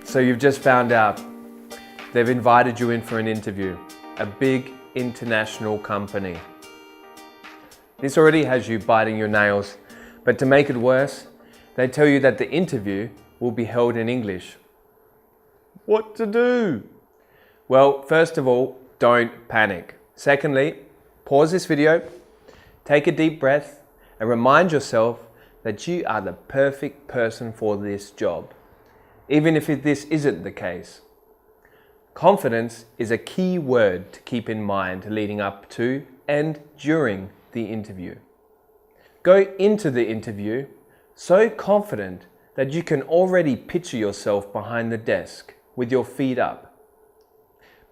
So you've just found out they've invited you in for an interview, a big international company. This already has you biting your nails, but to make it worse, they tell you that the interview will be held in English. What to do? Well, first of all, don't panic. Secondly, pause this video, take a deep breath, and remind yourself that you are the perfect person for this job, even if this isn't the case. Confidence is a key word to keep in mind leading up to and during the interview. Go into the interview so confident that you can already picture yourself behind the desk with your feet up.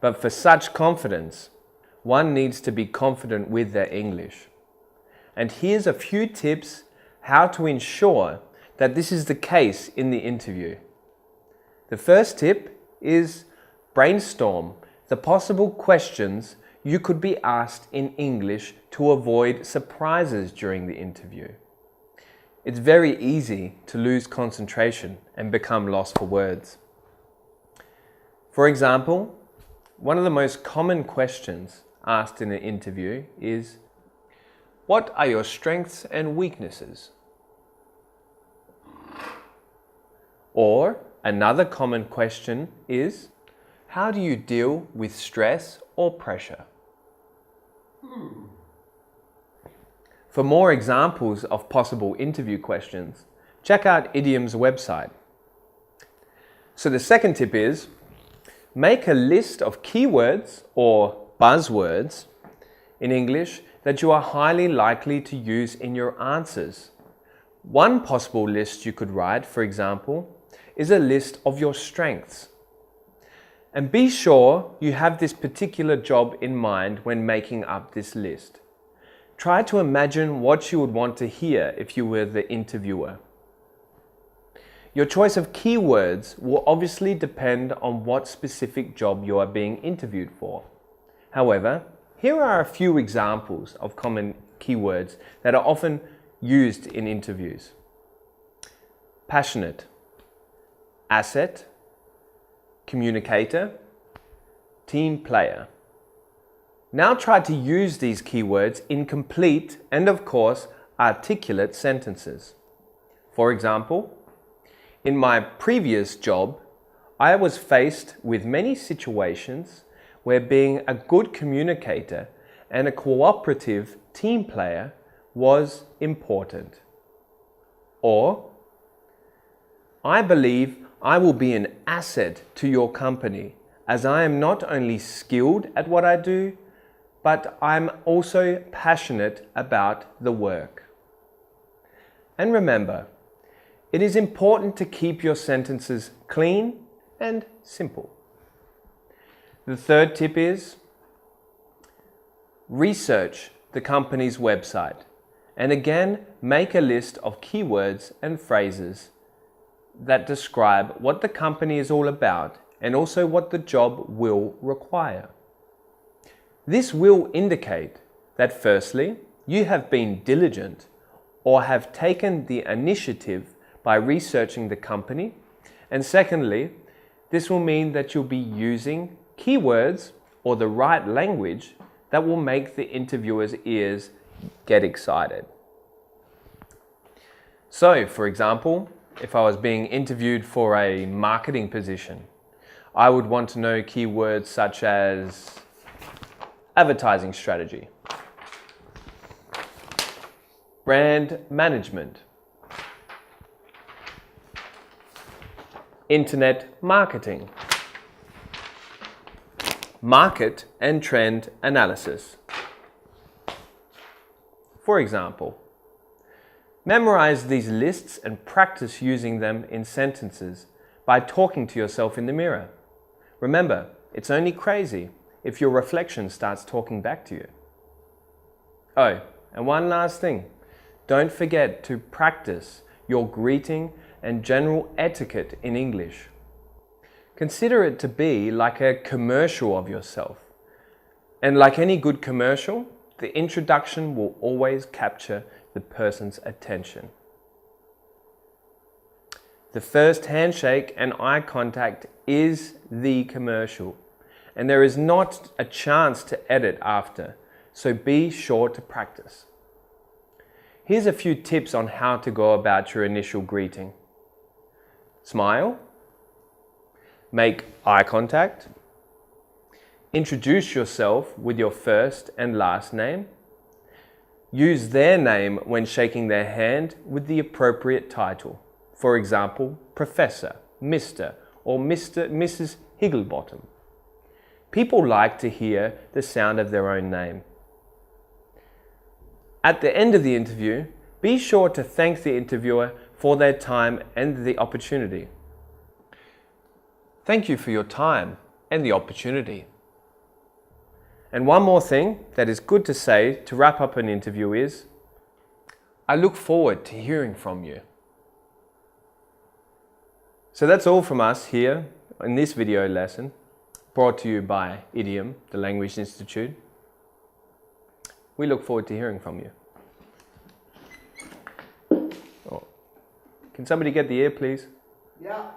But for such confidence, one needs to be confident with their English. And here's a few tips how to ensure that this is the case in the interview. The first tip is brainstorm the possible questions you could be asked in English to avoid surprises during the interview. It's very easy to lose concentration and become lost for words. For example, one of the most common questions asked in an interview is, what are your strengths and weaknesses? Or another common question is, how do you deal with stress or pressure? For more examples of possible interview questions, check out i-diom's website. So the second tip is, make a list of keywords or buzzwords in English that you are highly likely to use in your answers. One possible list you could write, for example, is a list of your strengths. And be sure you have this particular job in mind when making up this list. Try to imagine what you would want to hear if you were the interviewer. Your choice of keywords will obviously depend on what specific job you are being interviewed for. However, here are a few examples of common keywords that are often used in interviews. Passionate, asset, communicator, team player. Now try to use these keywords in complete and, of course, articulate sentences. For example, in my previous job, I was faced with many situations where being a good communicator and a cooperative team player was important. Or, I believe I will be an asset to your company as I am not only skilled at what I do, but I'm also passionate about the work. And remember, it is important to keep your sentences clean and simple. The third tip is, research the company's website and again make a list of keywords and phrases that describe what the company is all about and also what the job will require. This will indicate that firstly, you have been diligent or have taken the initiative by researching the company, and secondly, this will mean that you'll be using keywords or the right language that will make the interviewer's ears get excited. So, for example, if I was being interviewed for a marketing position, I would want to know keywords such as advertising strategy, brand management, internet marketing, market and trend analysis. For example, memorize these lists and practice using them in sentences by talking to yourself in the mirror. Remember, it's only crazy if your reflection starts talking back to you. Oh, and one last thing. Don't forget to practice your greeting and general etiquette in English. Consider it to be like a commercial of yourself. And like any good commercial, the introduction will always capture the person's attention. The first handshake and eye contact is the commercial, and there is not a chance to edit after, so be sure to practice. Here's a few tips on how to go about your initial greeting. Smile. Make eye contact. Introduce yourself with your first and last name. Use their name when shaking their hand with the appropriate title. For example, Professor, Mr. or Mrs. Higglebottom. People like to hear the sound of their own name. At the end of the interview, be sure to thank the interviewer for their time and the opportunity. Thank you for your time and the opportunity. And one more thing that is good to say to wrap up an interview is, I look forward to hearing from you. So that's all from us here in this video lesson, brought to you by i-diom, the Language Institute. We look forward to hearing from you. Oh. Can somebody get the ear, please? Yeah.